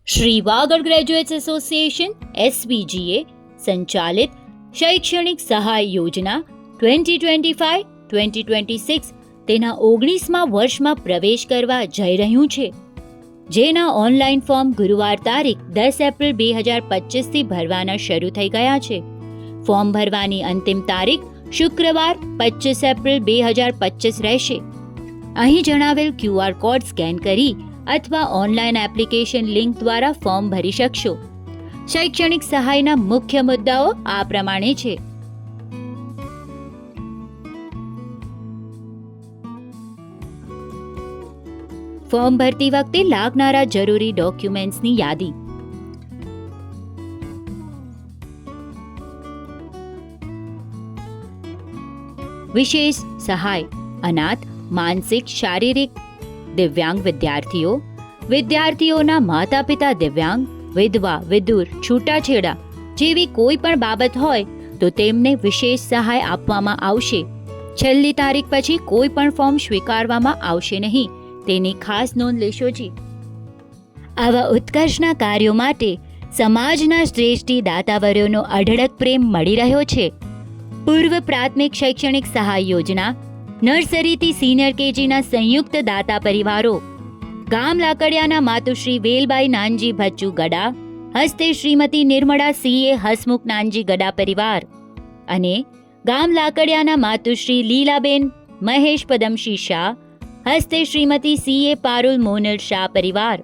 Shri Vagad graduates association SVGA સંચાલિત શૈક્ષણિક સહાય યોજના 2025-2026 તેના 19મા વર્ષમાં પ્રવેશ કરવા જઈ રહ્યું છે, જેના ઓનલાઈન ફોર્મ ગુરુવાર તારીખ 10 એપ્રિલ 2025થી ભરવાના શરૂ થઈ ગયા છે. ફોર્મ ભરવાની અંતિમ તારીખ શુક્રવાર 25 એપ્રિલ 2025 રહેશે. અહીં જણાવેલ QR કોડ સ્કેન કરી અથવા ઓનલાઈન એપ્લિકેશન લિંક દ્વારા ફોર્મ ભરી શકશો. શૈક્ષણિક સહાયના મુખ્ય મુદ્દાઓ આ પ્રમાણે છે. ફોર્મ ભરતી વખતે લાગનારા જરૂરી ડોક્યુમેન્ટ્સની યાદી. વિશેષ સહાય અનાથ, માનસિક, શારીરિક દિવ્યાંગ વિદ્યાર્થીઓ, વિદ્યાર્થીઓના માતા પિતા દિવ્યાંગ, વિધવા, વિધુર, છૂટાછેડા જેવી કોઈ પણ બાબત હોય તો તેમને વિશેષ સહાય આપવામાં આવશે. છેલ્લી તારીખ પછી કોઈ પણ ફોર્મ સ્વીકારવામાં આવશે નહીં, તેની ખાસ નોંધ લેશો જી. આવા ઉત્કર્ષના કાર્યો માટે સમાજના શ્રેષ્ઠી દાતાવરોનો અઢળક પ્રેમ મળી રહ્યો છે. પૂર્વ પ્રાથમિક શૈક્ષણિક સહાય યોજના, નર્સરીથી સિનિયર કેજીના સંયુક્ત દાતા પરિવારો, ગામ લાકડિયાના માતુશ્રી વેલબાઈ નાનજી ભચ્ચુ ગડા હસ્તે શ્રીમતી નિર્મળા CA હસમુખ નાનજી ગડા પરિવાર અને ગામ લાકડિયાના માતુશ્રી લીલાબેન મહેશ પદમશી શાહ હસ્તે શ્રીમતી CA પારુલ મોનલ શાહ પરિવાર.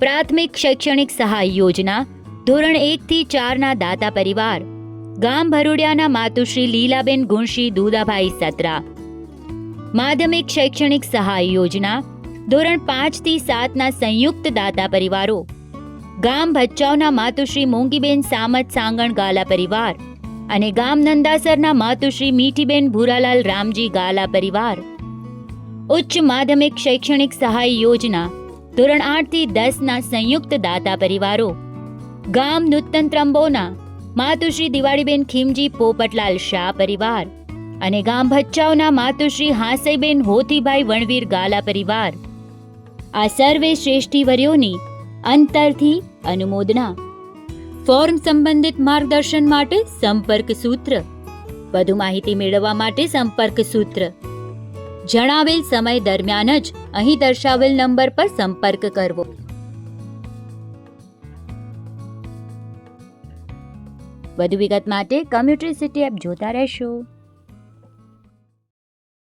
પ્રાથમિક શૈક્ષણિક સહાય યોજના ધોરણ 1થી 4ના દાતા પરિવાર, ગામ ભરૂડિયાના માતુશ્રી લીલાબેન ગુણશી દુદાભાઈ સત્રા. માધ્યમિક શૈક્ષણિક સહાય યોજના ધોરણ 5થી 7ના સંયુક્ત દાતા પરિવારો, ગામ ભચાઉના માતુશ્રી મોંગીબેન સામત સાંગણ ગાલા પરિવાર અને ગામ નંદાસરના માતુશ્રી મીઠીબેન ભૂરાલાલ રામજી ગાલા પરિવાર. ઉચ્ચ માધ્યમિક શૈક્ષણિક સહાય યોજના ધોરણ 8થી 10ના સંયુક્ત દાતા પરિવારો, ગામ નૂતન ત્રંબોના માતુશ્રી દિવાળીબેન ખીમજી પોપટલાલ શાહ પરિવાર અને ગામ ભચાઉના માતુશ્રી હાંસઈબેન હોથીભાઈ વણવીર ગાલા પરિવાર. આ સર્વે શ્રેષ્ઠીવર્યોની અંતરથી અનુમોદના. ફોર્મ સંબંધિત માર્ગદર્શન માટે સંપર્ક સૂત્ર. વધુ માહિતી મેળવવા માટે સંપર્ક સૂત્ર જણાવેલ સમય દરમિયાન જ અહીં દર્શાવેલ નંબર પર સંપર્ક કરવો. વધુ વિગત માટે કમ્યુનિટી સિટી એપ જોતા રહેશો.